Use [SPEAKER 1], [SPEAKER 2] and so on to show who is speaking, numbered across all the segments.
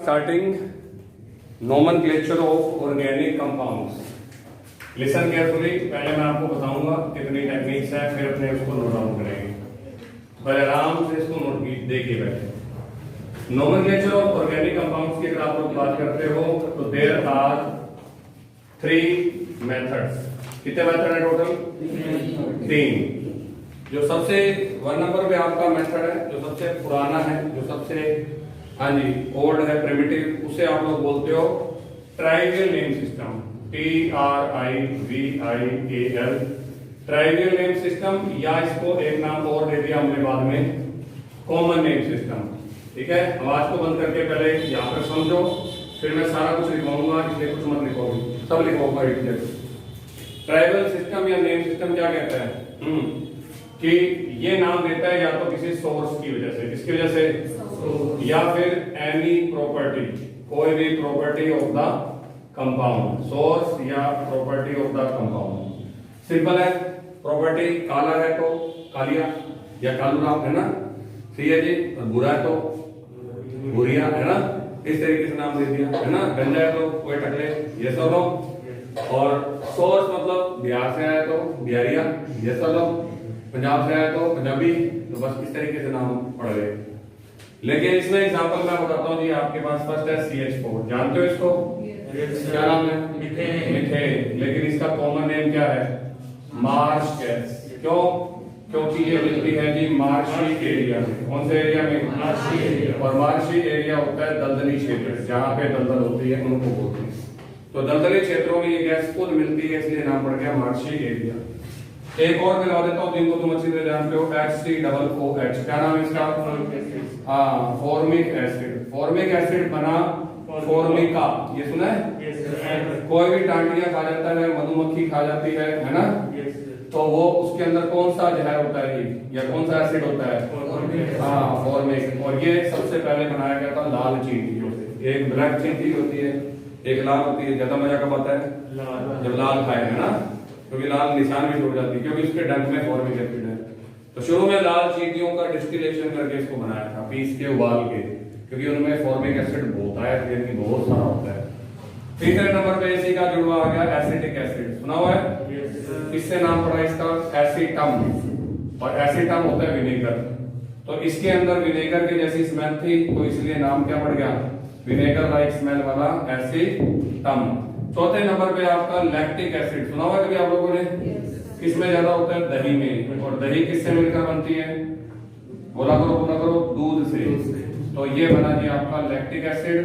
[SPEAKER 1] starting nomenclature of organic compounds. Listen carefully. पहले मैं आपको बताऊंगा कितनी टेक्निक्स हैं, फिर अपने उसको नोट डाउन करेंगे। पहले आराम से इसको नोट देखिए पहले। नोमेनक्लेचर ऑफ ऑर्गेनिक कंपाउंड्स की अगर आप लोग बात करते हो तो देयर आर 3 मेथड्स। कितने मेथड है टोटल? 3। जो सबसे 1 नंबर पे आपका मेथड है, जो सबसे पुराना है, जो सबसे हाँ जी ओल्ड है, प्रिमिटिव, उसे आप लोग बोलते हो trivial name system. TRIVIAL trivial name system, या इसको एक नाम और दे दिया हमने बाद में, कॉमन नेम सिस्टम। ठीक है, आवाज को बंद करके पहले यहाँ पर समझो, फिर मैं सारा कुछ लिखवाऊंगा, इसलिए कुछ मत लिखोगे, सब लिखवाऊंगा एक जगह। ट्राइवियल सिस्टम या नेम सिस्टम क्या कहता है कि ये नाम देता है या तो किसी सोर्स की वजह से, किसकी वजह से, या फिर एनी प्रॉपर्टी, कोई भी property of the compound, source या property of the compound. Simple है, प्रॉपर्टी काला है तो कालिया या कालूराम है ना, सही है जी, और बुरा है तो बुरिया है ना, इस तरीके से नाम दे दिया है ना। गंजा है तो कोई टकले, ये सब लोग। और सोर्स मतलब बिहार से आया तो बिहारिया, ये सब लोग। पंजाब से आया तो पंजाबी, तो बस इस तरीके से नाम पढ़ गए। लेकिन इसमें एग्जांपल मैं बताता हूँ जी, आपके पास फर्स्ट है CH4, जानते हो इसको? क्या नाम है? मीथेन। लेकिन इसका कॉमन नेम क्या है? Marsh gas. क्यों? क्योंकि ये मिलती है जी मार्शी एरिया में। कौन से एरिया में? Marshy area. और मार्शी एरिया होता है दलदली क्षेत्र, जहाँ पे दलदल होती है उनको बोलते हैं। तो दलदली क्षेत्रों में ये गैस खुद मिलती है, इसलिए नाम पड़ गया मार्शी एरिया। एक और मिला देता हूँ जिनको तुम अच्छी तरह जानते हो, HCOOH। क्या नाम है इसका? हाँ, फॉर्मिक एसिड। फॉर्मिक एसिड बना फॉर्मिका, ये सुना है? कोई भी टांटिया खा जाता है, मधुमक्खी खा जाती है ना, तो वो उसके अंदर कौन सा जहर होता है या कौन सा एसिड होता है? हाँ, फॉर्मिक। और ये सबसे पहले बनाया गया था लाल चींटियों से। एक ब्लैक चींटी होती है, एक लाल होती है। ज्यादा मजा कब आता है? जब लाल खाए, है ना, क्योंकि लाल निशान भी छूट जाती है, क्योंकि उसके डंक में फॉर्मिक एसिड है। तो शुरू में लाल चींटियों का डिस्टिलेशन करके इसको बनाया था, पीस के, उबाल के, क्योंकि उनमें फॉर्मिक एसिड बहुत है, यानी बहुत सारा होता है। तीसरे नंबर पे इसी का जुड़वा आ गया एसिटिक एसिड। सुना हुआ है? किससे नाम पड़ा इसका? एसीटम। और एसीटम होता है विनेगर। तो इसके अंदर विनेगर की जैसी स्मेल थी, तो इसलिए नाम क्या पड़ गया? विनेगर लाइक स्मेल वाला एसीटम। चौथे नंबर पे आपका लैक्टिक एसिड। सुना हुआ कभी आप लोगों ने? किसमें ज्यादा होता है? दही में। और दही किससे मिलकर बनती है? बोला करो, दूध से। तो ये बना जी आपका लैक्टिक एसिड।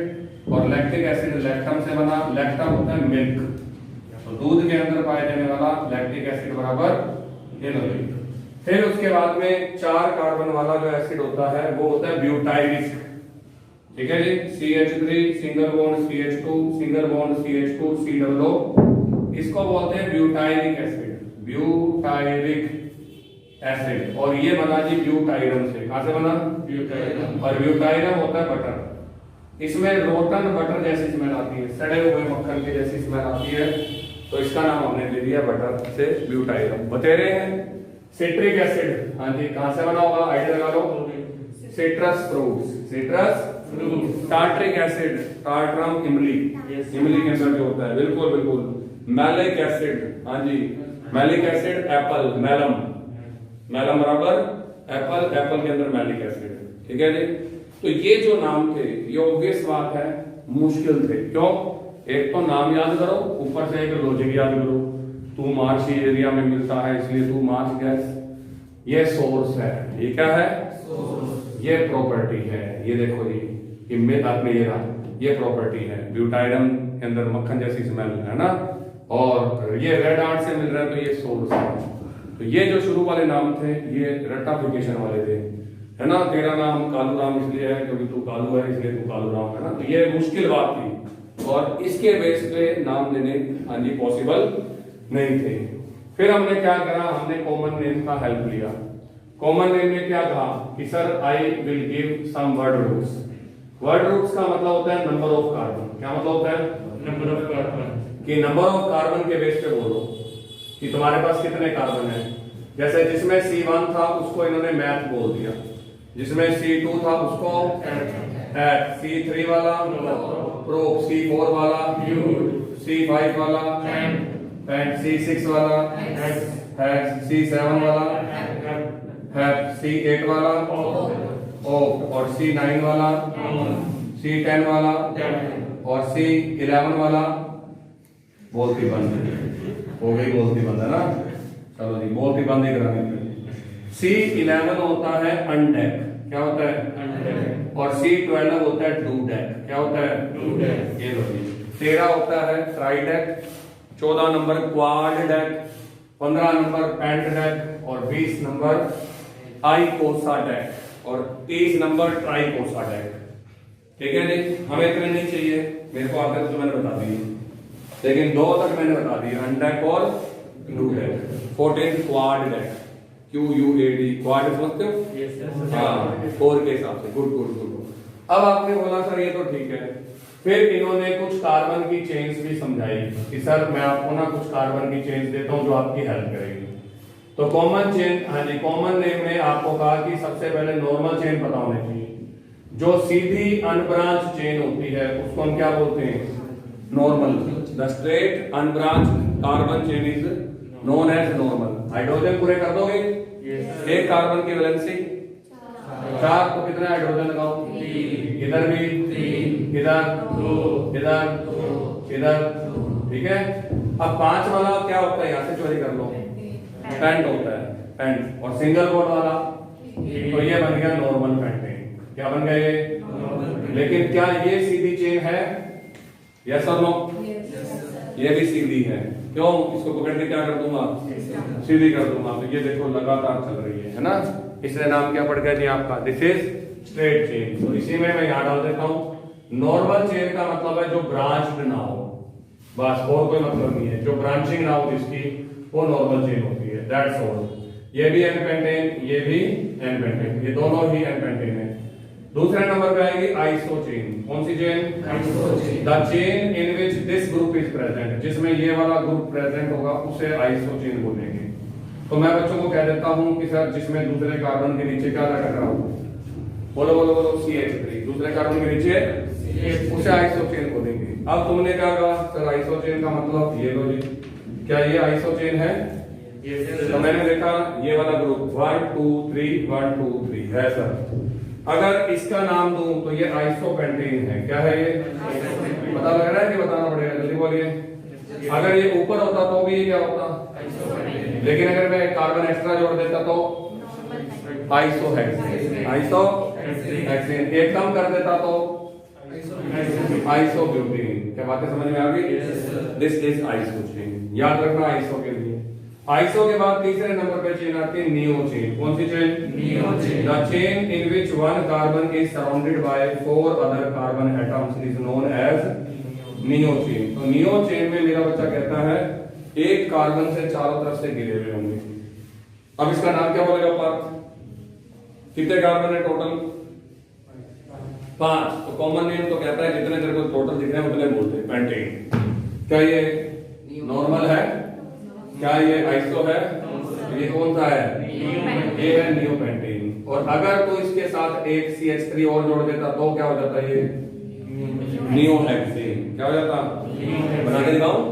[SPEAKER 1] और लैक्टिक एसिड लैक्टम से बना। लैक्टम होता है मिल्क, तो दूध के अंदर पाए जाने वाला लैक्टिक एसिड बराबर एनोलिक। फिर उसके बाद में 4 कार्बन वाला जो एसिड होता है वो होता है ब्यूटाइरिक। ठीक है जी, CH3 single bond CH2 single bond CH2 C double O, इसको बोलते हैं ब्यूटाइरिक एसिड। Butyric acid. और ये बना जी ब्यूटाइरम से। कहां से बना? ब्यूटाइरम। और ब्यूटाइरम होता है बटर। इसमें रोटन बटर जैसी स्मेल आती है, सड़े हुए मक्खन की जैसी स्मेल आती है, तो इसका नाम हमने दे दिया बटर से ब्यूटाइरम। बतेरे हैं सिट्रिक एसिड। हाँ जी, कहां से बना होगा? आइडिया लगा लो, citrus fruits. Citrus fruit. Tartaric acid, टार्ट्रम इमली, इमली के अंदर जो होता है, बिल्कुल बिल्कुल। मैलिक एसिड, हाँ जी, मैलिक एसिड एप्पल, मैलम, मैलम बराबर एप्पल, एप्पल के अंदर मैलिक एसिड। ठीक है जी। तो ये जो नाम थे, ये ऑब्वियस बात है मुश्किल थे। क्यों? एक तो नाम याद करो, ऊपर से एक लॉजिक याद करो। तू मार्शी एरिया में मिलता है इसलिए तू मार्श गैस, ये सोर्स है। ये क्या है? सोर्स। ये प्रॉपर्टी है, ये देखो जी, आपने ये प्रॉपर्टी है। ब्यूटाइरम के अंदर मक्खन जैसी स्मेल है ना, और ये रेड आर्ट से मिल रहा है, तो ये सोर्स है। तो ये जो शुरू वाले नाम थे ये रटाफिकेशन वाले थे, है ना। तेरा नाम कालू राम इसलिए है क्योंकि तू कालू है, इसलिए तू कालू राम है ना। तो ये मुश्किल बात थी, और इसके बेस पे नाम देने हाँ जी पॉसिबल नहीं थे। फिर हमने क्या करा? हमने कॉमन नेम का हेल्प लिया। कॉमन नेम में क्या कहा कि sir I will give some word roots. Word roots का मतलब होता है नंबर ऑफ कार्बन। क्या मतलब होता है? Number of carbon. कि नंबर ऑफ कार्बन के बेस पे बोलो कि तुम्हारे पास कितने कार्बन है। जैसे जिसमें C1 था उसको इन्होंने मैथ बोल दिया, जिसमें C2 था उसको एट C3 वाला प्रोप, C4 वाला C5 वाला एंड C6 वाला हैट, C7 वाला हैट, C8 वाला ऑफ, और C9 वाला C10 वाला और C11 वाला बोलती बंद हो गई, बोलती बंद है ना। चलो जी, बोलती बंद ही करानी। C11 होता है अनडेक, क्या होता है अनडेक, और C12 होता है डू डेक, क्या होता है डू डेक। ये लो जी, 13 होता है ट्राइडेक, 14 नंबर क्वाड डेक, 15 नंबर पेंट डेक और 20 नंबर आइकोसा डेक और 30 नंबर ट्राइकोसा डेक। ठीक है जी, हमें इतने नहीं चाहिए, मेरे को आकर तो मैंने बता दी, लेकिन 2 तक मैंने बता दी, अनडेक और do deck. 14 quad deck, QUAD, quad समझते हो? हाँ, 4 के हिसाब से। Good good good. अब आपने बोला सर ये तो ठीक है, फिर इन्होंने कुछ कार्बन की चेन्स भी समझाई कि सर मैं आपको ना कुछ कार्बन की चेन्स देता हूं जो आपकी हेल्प करेगी। तो कॉमन चेन, हाँ जी, कॉमन नेम में आपको कहा कि सबसे पहले नॉर्मल चेन पता होनी चाहिए। जो सीधी अनब्रांच चेन होती है उसको हम क्या बोलते हैं? Normal. The straight unbranched carbon chain is known as normal. Hydrogen पूरे कर दोगे? एक कार्बन की वैलेंसी 4, तो कितने हाइड्रोजन लगाओ? 3, इधर भी 3, इधर 2, इधर इधर, ठीक है। अब 5 वाला क्या होता है? यहां से चोरी कर लो, पेंट होता है, पेंट। और सिंगल बॉन्ड वाला, तो ये बन गया नॉर्मल पेंटेन। क्या बन गया ये? लेकिन क्या ये सीधी चेन है? यस और नो? ये भी सीधी है। क्यों? इसको पकड़ के क्या कर दूंगा? सीधी कर दूंगा। तो ये देखो लगातार चल रही है ना। इसलिए नाम क्या पड़ गया जी आपका? This is straight chain. तो इसी में मैं यहां डाल देता हूं नॉर्मल चेन का मतलब है जो ब्रांच्ड ना हो, बस, और कोई मतलब नहीं है। जो ब्रांचिंग ना हो जिसकी, वो नॉर्मल चेन होती है। That's all. ये भी एन पेंटेन, ये भी एन पेंटेन, ये दोनों ही एन पेंटेन है। दूसरे नंबर पे आएगी आइसो चेन। कौन सी chain? Iso chain. The chain in which this group is present, जिसमें ये वाला ग्रुप प्रेजेंट होगा उसे आइसो चेन बोलेंगे। तो मैं बच्चों को कह देता हूं कि सर जिसमें दूसरे कार्बन के नीचे क्या लगा रहा हूं, बोलो बोलो बोलो, CH3। दूसरे कार्बन के नीचे उसे आइसो चेन बोलेंगे। अब तुमने क्या कहा? सर आइसो चेन का मतलब ये लो जी, क्या ये आइसो चेन है? तो मैंने देखा ये वाला ग्रुप 1 2 3 1 2 3 है सर। अगर इसका नाम दूं तो ये आइसोपेंटेन है। क्या है ये? पता लग रहा है कि बताना पड़ेगा? जल्दी बोलिए। अगर ये ऊपर होता तो भी ये क्या होता? लेकिन अगर मैं कार्बन एक्स्ट्रा जोड़ देता तो आइसोहेक्सेन। आइसोहेक्सेन एक कम कर देता तो आइसोब्यूटेन। क्या बातें समझ में आ गई? This is isochain. याद रखना आइसो के लिए। आइसो के बाद तीसरे नंबर पे चेन आती है नियो चेन। कौन सी chain? Neo chain. The chain in which one carbon is surrounded by 4 other carbon atoms is known as neo chain. तो नियो चेन में मेरा बच्चा कहता है एक कार्बन से चारों तरफ से घिरे हुए होंगे। अब इसका नाम क्या बोलेगा? पार्थ। कितने कार्बन है टोटल? 5। तो कॉमन नेम तो कहता है जितने तेरे को टोटल दिख रहे हैं उतने बोलते हैं पेंटेन। क्या ये नॉर्मल है? क्या ये आइसो है? ये कौन सा है? ये है नियोपेंटेन। और अगर तो इसके साथ एक CH3 और जोड़ देता तो क्या हो जाता? ये नियोहेक्सेन। क्या हो जाता? बना के दिखाऊं?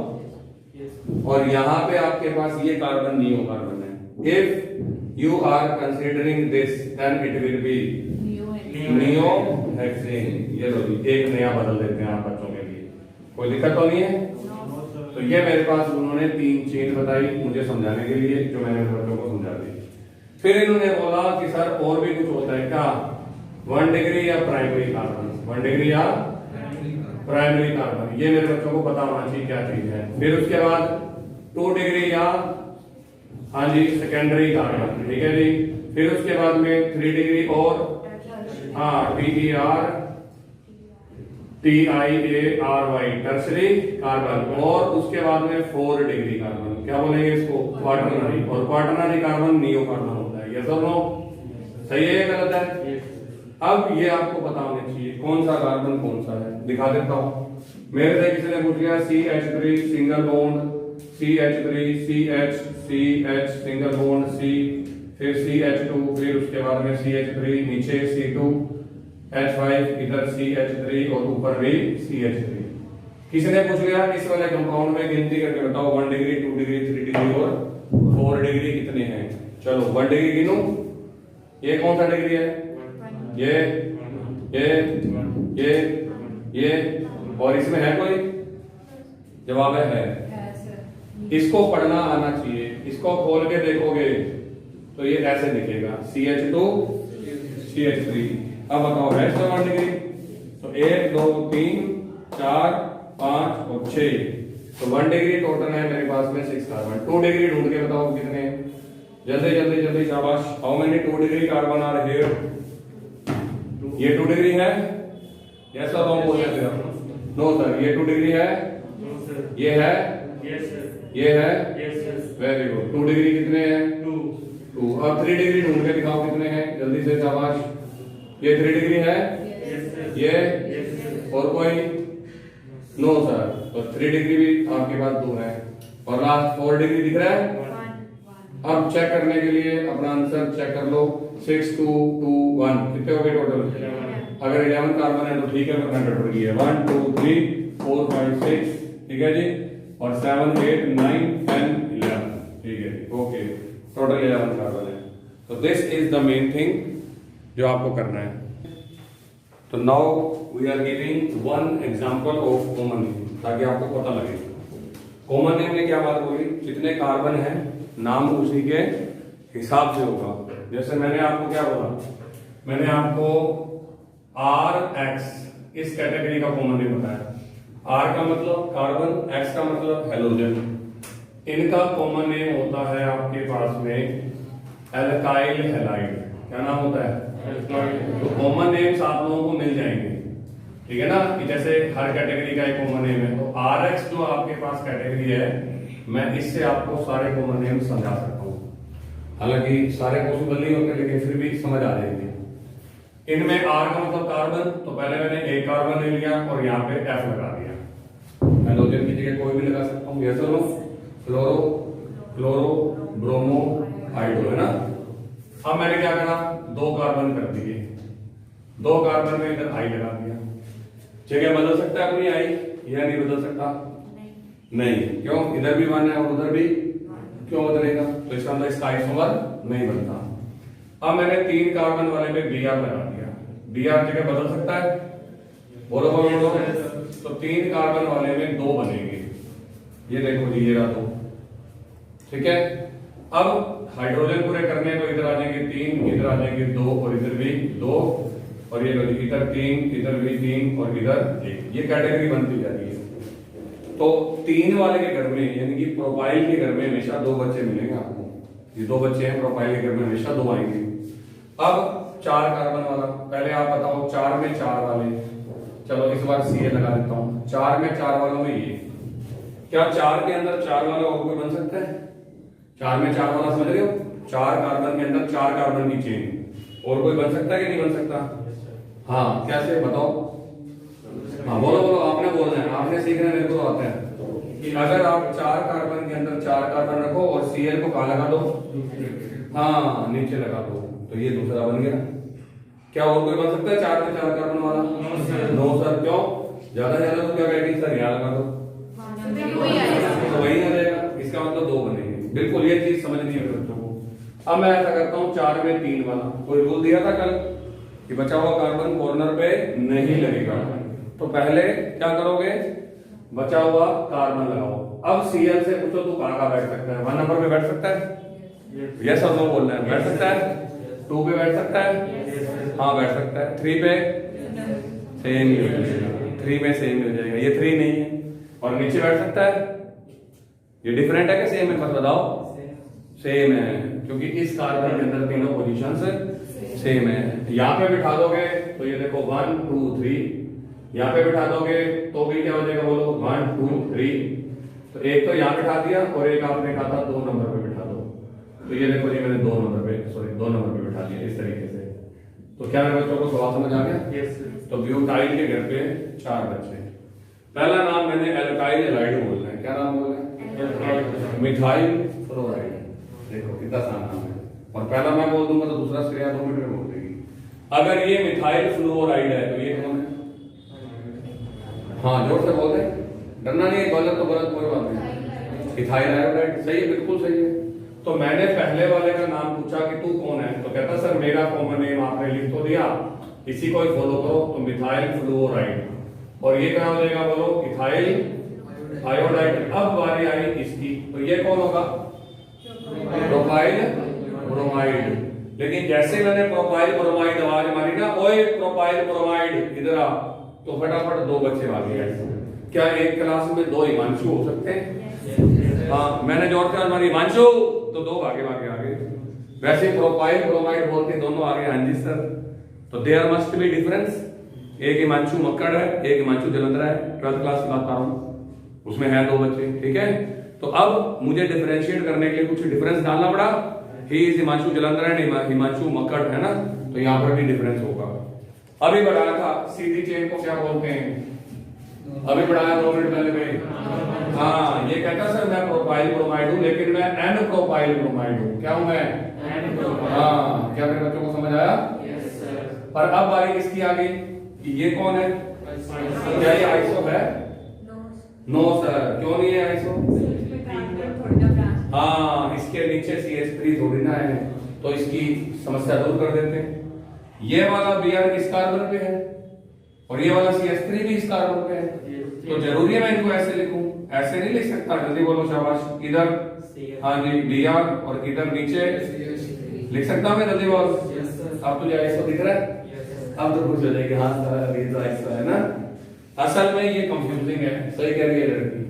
[SPEAKER 1] और यहाँ पे आपके पास ये कार्बन नियो कार्बन है। If you are considering this then it will be neohexane. ये लो जी, एक नया बदल देते हैं आप बच्चों के लिए। कोई दिक्कत तो नहीं है? तो ये मेरे पास उन्होंने 3 चेन बताई मुझे समझाने के लिए, जो मैंने बच्चों को समझा दी। फिर इन्होंने बोला कि सर और भी कुछ होता है क्या? 1 डिग्री या प्राइमरी कार्बन। 1 डिग्री या प्राइमरी कार्बन, ये मेरे बच्चों को पता होना चाहिए क्या चीज है। फिर उसके बाद 2 डिग्री या, हाँ जी, सेकेंडरी कार्बन। ठीक है जी। फिर उसके बाद में 3 डिग्री और, हाँ, TERTIARY टर्शरी कार्बन। और उसके बाद में 4 डिग्री कार्बन, क्या बोलेंगे इसको? क्वाटरनरी। और क्वाटरनरी कार्बन नियो कार्बन होता है। ये सब नो सही है या गलत है? अब ये आपको पता होना चाहिए कौन सा कार्बन कौन सा है। दिखा देता हूं। मेरे से किसी ने पूछ लिया CH3 single bond, CH3 CH single bond C, फिर CH2, फिर उसके बाद में CH3 नीचे C2, H5, इधर CH3 और ऊपर भी CH3। किसी ने पूछ लिया इस वाले कंपाउंड में गिनती करके बताओ 1 डिग्री, 2 डिग्री, 3 डिग्री और 4 डिग्री कितने हैं। चलो 1 डिग्री गिनो। ये कौन सा डिग्री है? ये और इसमें है कोई? जवाब है। इसको पढ़ना आना चाहिए। इसको खोल के देखोगे तो ये ऐसे दिखेगा CH2 CH3। अब बताओ है इसका 1 डिग्री, तो 1 2 3 4 5 और 6, तो 1 डिग्री टोटल है मेरे पास में 6 कार्बन। 2 डिग्री ढूंढ के बताओ कितने हैं। जल्दी जल्दी जल्दी, शाबाश। How many 2 degree carbon are here? ये 2 डिग्री है? यस और नो बोल सकते हो? नो सर, ये 2 डिग्री है? ये है? ये है? Very good. 2 डिग्री कितने हैं? 2। अब 3 डिग्री ढूंढ के दिखाओ कितने हैं, जल्दी से, शाबाश। ये 3 डिग्री है? ये और कोई? नो सर, तो 3 डिग्री भी आपके पास 2 है। और लास्ट 4 डिग्री दिख रहा है? अब चेक करने के लिए अपना आंसर चेक कर लो। 6 2 2 1 कितने हो गए टोटल? अगर 11 कार्बन है तो ठीक है, वरना गड़बड़ गई है। 1 2 3 4 5 6, ठीक है जी। और 7 8 9 10 11, ठीक है, ओके। टोटल 11 कार्बन है। तो this is the main thing जो आपको करना है। तो now we are giving one example of common name, ताकि आपको पता लगे कॉमन नेम में क्या बात बोली। जितने कार्बन है नाम उसी के हिसाब से होगा। जैसे मैंने आपको क्या बोला, मैंने आपको RX इस कैटेगरी का कॉमन नेम बताया। R का मतलब कार्बन, X का मतलब हेलोजन। इनका कॉमन नेम होता है आपके पास में एल्काइल हैलाइड। क्या नाम होता है? तो कॉमन नेम्स आप लोगों को मिल जाएंगे, ठीक है ना, कि जैसे हर कैटेगरी का एक कॉमन नेम है। तो RX जो आपके पास कैटेगरी है, मैं इससे आपको सारे कॉमन नेम समझा सकता हूँ। हालांकि सारे पॉसिबल नहीं होते, लेकिन फिर भी समझ आ जाएंगे। इनमें R का मतलब कार्बन, तो पहले मैंने एक कार्बन ले लिया और यहाँ पे F लगा दिया। हाइड्रोजन की जगह कोई भी लगा सकता हूँ। ये चलो फ्लोरो, क्लोरो, ब्रोमो, हाइड्रो, है ना। अब मैंने क्या करा, 2 कार्बन कर दिए। 2 कार्बन में इधर I लगा दिया। जगह बदल सकता है अपनी I या नहीं बदल सकता? नहीं। क्यों? इधर भी 1 है और उधर भी, क्यों बदलेगा? तो इसका मतलब इसका आइसोमर नहीं बनता। अब मैंने 3 कार्बन वाले पे Br लगा दिया। Br जगह बदल सकता है? बोलो बोलो बोलो। तो 3 कार्बन वाले में 2 बनेंगे। ये देखो जी, ये रहा 2, ठीक है। अब हाइड्रोजन पूरे करने को इधर आ जाएंगे 3, इधर आ जाएंगे 2 और इधर भी 2, और ये इधर 3, इधर भी 3 और इधर 1। ये कैटेगरी बनती जा रही है। तो 3 वाले के घर में, यानी कि प्रोपाइल के घर में हमेशा 2 बच्चे मिलेंगे आपको। ये 2 बच्चे हैं प्रोपाइल के घर में, हमेशा 2 आएंगे। अब 4 कार्बन वाला, पहले आप बताओ 4 में 4 वाले। चलो इस बार Ca लगा देता हूं। 4 में 4 वालों में ये, क्या 4 के अंदर 4 वाला और कोई बन सकता है? 4 में 4 वाला समझ रहे हो? 4 कार्बन के अंदर 4 कार्बन की चेन, और कोई बन सकता है कि नहीं बन सकता? हाँ, कैसे बताओ? हाँ बोलो बोलो, आपने बोलना है, आपने सीखना है, मेरे को तो आता है। कि अगर आप 4 कार्बन के अंदर 4 कार्बन रखो और Cl को कहाँ लगा दो? हाँ, नीचे लगा दो, तो ये दूसरा बन गया। क्या और कोई बन सकता है 4 में 4 कार्बन वाला? No sir. क्यों? ज्यादा ज्यादा तो क्या कहेगी सर, यहाँ लगा दो, तो वही आ जाएगा। इसका मतलब 2 बनेंगे। बिल्कुल ये चीज समझनी है बच्चों को। अब मैं ऐसा करता हूँ 4 में 3 वाला। कोई रूल दिया था कल कि बचा हुआ कार्बन कॉर्नर पे नहीं लगेगा, तो पहले क्या करोगे, बचा हुआ कार्बन लगाओ। अब Cl से पूछो तू कहाँ बैठ सकता है? 1 नंबर पे बैठ सकता है? यस और नो बोलना है। बैठ सकता है? 2 पे बैठ सकता है? हाँ बैठ सकता है। 3 पे सेम ही हो जाएगा। 3 में सेम हो जाएगा। ये 3 नहीं है। और नीचे बैठ सकता है? ये डिफरेंट है कि सेम है? मत बताओ। सेम है, क्योंकि इस कार्बन के अंदर तीनों पोजीशंस सेम है। यहाँ पे बिठा दोगे तो ये देखो 1 2 3, यहाँ पे बिठा दोगे तो भी क्या हो जाएगा, बोलो 1 2 3। तो एक तो यहाँ बिठा दिया और एक आपने कहा था 2 नंबर पे बिठा दो, तो ये देखो जी मैंने 2 नंबर पे बिठा दिया इस तरीके से। तो क्या मेरे बच्चों को सवाल समझ आ गया? यस। तो ब्यूटाइल के घर पे 4 बच्चे। पहला नाम मैंने एल्काइल हैलाइड बोलना है। क्या नाम बोलना है? Methyl fluoride. देखो कितना आसान नाम है। और पहला मैं बोल दूंगा तो दूसरा श्रेया 2 मिनट में बोल देगी। अगर ये मिथाइल फ्लोराइड है तो ये कौन है? हाँ जोर से बोल रहे, डरना नहीं है, गलत तो गलत कोई बात नहीं। इथाइल आयोडाइड सही है, बिल्कुल सही है। तो मैंने पहले वाले का नाम पूछा कि तू कौन है, तो कहता सर मेरा कॉमन नेम आपने लिख तो दिया, इसी को ही फॉलो करो, तो मिथाइल फ्लोराइड। और ये क्या हो जाएगा बोलो? Ethyl iodide. अब बारी आई इसकी, तो ये कौन होगा? Propyl bromide. लेकिन जैसे मैंने प्रोपाइल ब्रोमाइड आवाज मारी ना, ओए प्रोपाइल ब्रोमाइड इधर आ, तो फटाफट दो बच्चे भाग गए। क्या एक क्लास में दो हिमांशु हो सकते हैं? हाँ, मैंने जोर से मारी हिमांशु, तो दो भागे भागे आगे। वैसे प्रोपाइल ब्रोमाइड बोलते दोनों आगे हाँ जी सर। तो देयर मस्ट बी डिफरेंस। एक हिमांशु मक्कड़ है, एक हिमांशु जलंधर है, 12th क्लास की बात कर रहा हूं, उसमें है दो बच्चे, ठीक है। तो अब मुझे डिफरेंशिएट करने के लिए कुछ डिफरेंस डालना पड़ा। He is Himanshu Jalandhar and Himanshu Makkar है ना, तो यहाँ पर भी डिफरेंस होगा। अभी बढ़ाया था सीधी चेन को क्या बोलते हैं? अभी बढ़ाया 2 मिनट पहले में। हाँ, ये कहता सर मैं प्रोपाइल ब्रोमाइड हूं, लेकिन मैं एन प्रोपाइल ब्रोमाइड हूं। क्या हूं मैं? हाँ, क्या मेरे बच्चों को समझ आया? पर अब बारी किसकी आ गई? ये कौन है? क्या ये आइसो है? नो सर, क्यों नहीं है आइसो? हाँ, इसके नीचे CH3 थोड़ी ना है, तो इसकी समस्या दूर कर देते हैं। ये वाला Br किस कार्बन पे है और ये वाला CH3 भी इस कार्बन पे है, तो जरूरी है मैं इनको ऐसे लिखूं? ऐसे नहीं लिख सकता, जल्दी बोलो शाबाश। इधर हाँ जी Br और इधर नीचे लिख सकता हूं मैं? जल्दी बोल। अब तुझे आइसो दिख रहा है? अब तो कुछ हो जाएगी, हाँ सर ये तो आइसो है ना। असल में ये कंफ्यूजिंग है, सही कह रही है लड़की।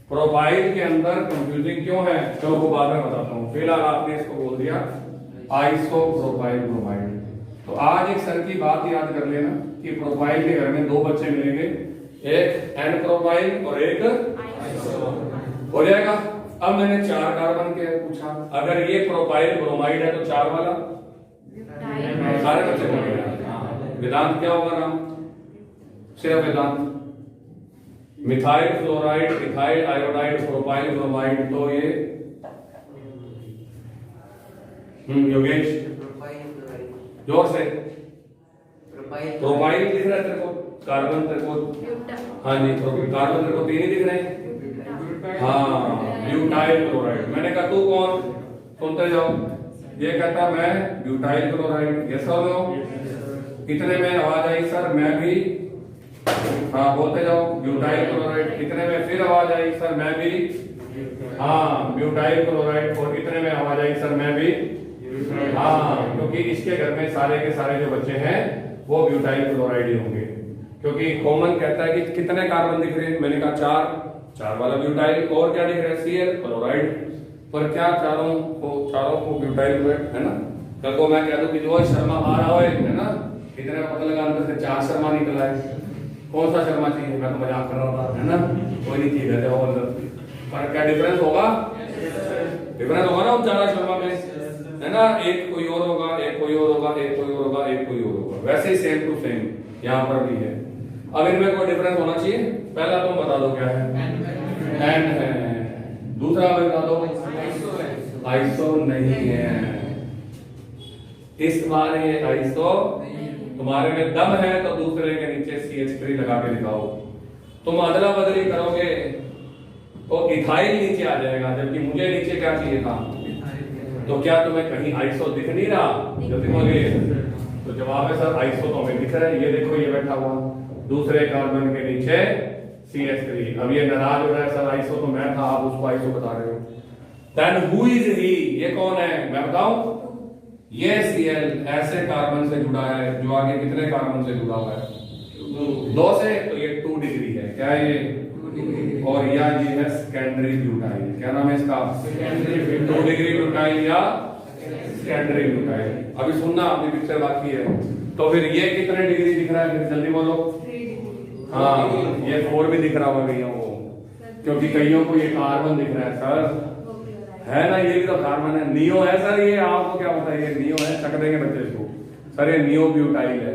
[SPEAKER 1] प्रोपाइल के अंदर कंफ्यूजिंग क्यों है, चलो वो बाद में बताता हूँ। फिलहाल आपने इसको बोल दिया आइसो प्रोपाइल ब्रोमाइड। तो आज एक सर की बात याद कर लेना कि प्रोपाइल के घर में दो बच्चे मिलेंगे, एक एन प्रोपाइल और एक हो जाएगा। अब मैंने 4 कार्बन के पूछा, अगर ये प्रोपाइल ब्रोमाइड है तो 4 वाला सारे बच्चे बनेगा। वेदांत क्या होगा नाम? सिर्फ Vedant. Methyl fluoride, ethyl iodide, propyl bromide, तो ये योगेश जोर से। प्रोपाइल दिख रहा है तेरे को? कार्बन तेरे को? हाँ जी, कार्बन तेरे को 3 ही दिख रहे हैं। हाँ, ब्यूटाइल क्लोराइड। मैंने कहा तू कौन? सुनते जाओ। ये कहता मैं ब्यूटाइल क्लोराइड। ये सब कितने में आवाज आई सर? मैं भी। हाँ बोलते जाओ, ब्यूटाइल क्लोराइड। कितने में फिर आवाज आई सर? मैं भी। हाँ, ब्यूटाइल क्लोराइड। और कितने में आवाज आई सर? मैं भी। हाँ, क्योंकि इसके घर में सारे के सारे जो बच्चे हैं वो ब्यूटाइल क्लोराइड ही होंगे, क्योंकि कॉमन कहता है कि कितने कार्बन दिख रहे हैं? मैंने कहा 4 वाला ब्यूटाइल। और क्या दिख रहा है? Cl chloride. पर क्या चारों को ब्यूटाइल है ना? कल को मैं कह दूं कि जो शर्मा आ रहा है ना, कितने का पता लगा अंदर से 4 शर्मा निकला है। कौन सा शर्मा चाहिए? मैं तो मजाक कर रहा था, है ना? कोई नहीं चाहिए रहते हो अंदर। पर क्या डिफरेंस होगा? डिफरेंस होगा ना उन 4 शर्मा में, है ना? एक कोई और होगा, एक कोई और होगा, एक कोई और होगा, एक कोई और होगा। वैसे ही सेम टू सेम यहाँ पर भी है। अब इनमें कोई डिफरेंस होना चाहिए? पहला तुम बता दो क्या है? एन है। दूसरा बता दो आइसो नहीं है। इस बार ये आइसो तुम्हारे में दम है तो दूसरे के नीचे CH3 लगा के दिखाओ। तुम अदला बदली करोगे तो इथाइल नीचे आ जाएगा, जबकि मुझे नीचे क्या चाहिए था? तो क्या तुम्हें कहीं आइसो दिख नहीं रहा? जल्दी बोलिए। तो जवाब है सर आइसो तो हमें दिख रहा है। ये देखो ये बैठा हुआ दूसरे कार्बन के नीचे CH3। अब ये नाराज हो रहा है, सर आइसो तो मैं था, आप उसको आइसो बता रहे हो। Then who is he? ये कौन है मैं बताऊं? ये Cl ऐसे कार्बन से जुड़ा है जो आगे कितने कार्बन से जुड़ा हुआ है? 2 से, तो ये 2 डिग्री है। क्या है ये? 2 डिग्री। और यह ये है सेकेंडरी ब्यूटाइल। क्या नाम है इसका? 2 डिग्री ब्यूटाइल या सेकेंडरी ब्यूटाइल। अभी सुनना, अपनी पिक्चर बाकी है। तो फिर ये कितने डिग्री दिख रहा है? फिर जल्दी बोलो। हाँ, ये 4 भी दिख रहा होगा कईयों को, क्योंकि कईयों को ये कार्बन दिख रहा है सर, है ना? ये भी तो कार्बन है। नियो है सर, ये आपको क्या पता है? ये नियो है, चक देंगे बच्चे इसको। सर ये नियो ब्यूटाइल है,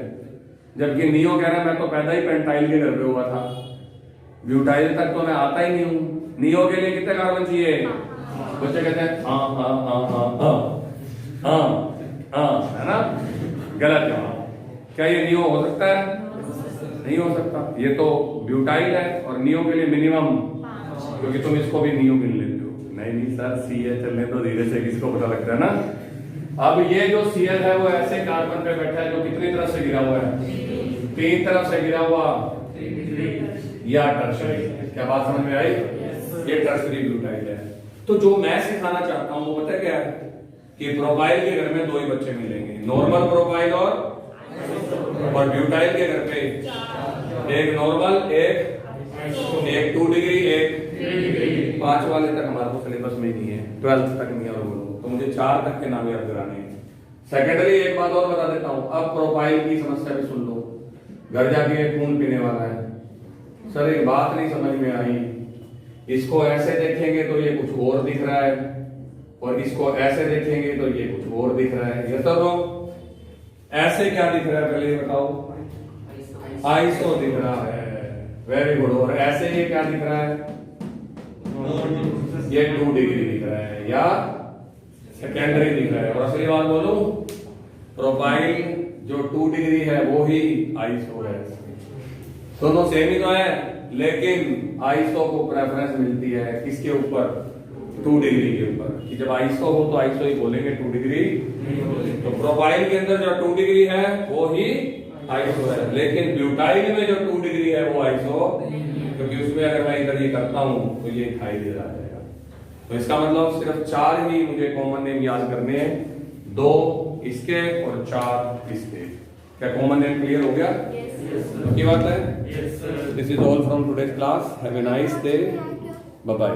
[SPEAKER 1] जबकि नियो कह रहा है मैं तो पैदा ही पेंटाइल के घर पे हुआ था, ब्यूटाइल तक तो मैं आता ही नहीं हूँ। नियो के लिए कितने कार्बन चाहिए? बच्चे कहते हैं हाँ हाँ हाँ हाँ हाँ हाँ हाँ, है ना? गलत जवाब। क्या ये नियो हो सकता है? नहीं हो सकता। ये तो ब्यूटाइल है और नियो के लिए मिनिमम, क्योंकि तुम इसको भी नियो गिन लेते हो। नहीं सर, सी है, चलने तो धीरे से, किसको पता लगता है ना। अब ये जो Cl है वो ऐसे कार्बन पे बैठा है जो कितनी तरफ से गिरा हुआ है? 3 तरफ से गिरा हुआ, या टर्शरी। क्या बात समझ में आई? ये टर्शरी ब्यूटाइल है। तो जो मैं सिखाना चाहता हूं वो पता क्या है कि प्रोपाइल के घर में 2 ही बच्चे मिलेंगे, नॉर्मल प्रोपाइल और ब्यूटाइल के घर पे एक नॉर्मल, एक 2 डिग्री, एक 5 वाले तक हमारे को सिलेबस में नहीं है, 12th तक नहीं है। और बोलो तो मुझे 4 तक के नाम याद कराने हैं। सेकेंडरी एक बात और बता देता हूं, अब प्रोफाइल की समस्या भी सुन लो, घर जाके खून पीने वाला है। सर एक बात नहीं समझ में आई, इसको ऐसे देखेंगे तो ये कुछ और दिख रहा है, और इसको ऐसे देखेंगे तो ये कुछ और दिख रहा है। ये तो ऐसे क्या दिख रहा है पहले ये बताओ? आइसो दिख रहा है, वेरी गुड। और ऐसे ये क्या दिख रहा है? ये 2 डिग्री दिख रहा है या सेकेंडरी दिख रहा है। और असली बात बोलूं, प्रोफाइल जो 2 डिग्री है वो ही आइसो है। दोनों सेम ही तो है, लेकिन आइसो को प्रेफरेंस मिलती है किसके ऊपर? 2 डिग्री के ऊपर। कि जब आइसो हो तो आइसो ही बोलेंगे, 2 डिग्री। तो प्रोफाइल के अंदर जो 2 डिग्री है वो ही आइसो है, लेकिन ब्यूटाइल में जो 2 डिग्री है वो आइसो, क्योंकि उसमें अगर मैं इधर ये करता हूं तो ये दिखाई दे रहा है। तो इसका मतलब सिर्फ 4 ही मुझे कॉमन नेम याद करने हैं, 2 इसके और 4 इसके। क्या कॉमन नेम क्लियर हो गया? की बात है। This is all from today's class. Have a nice day, bye bye.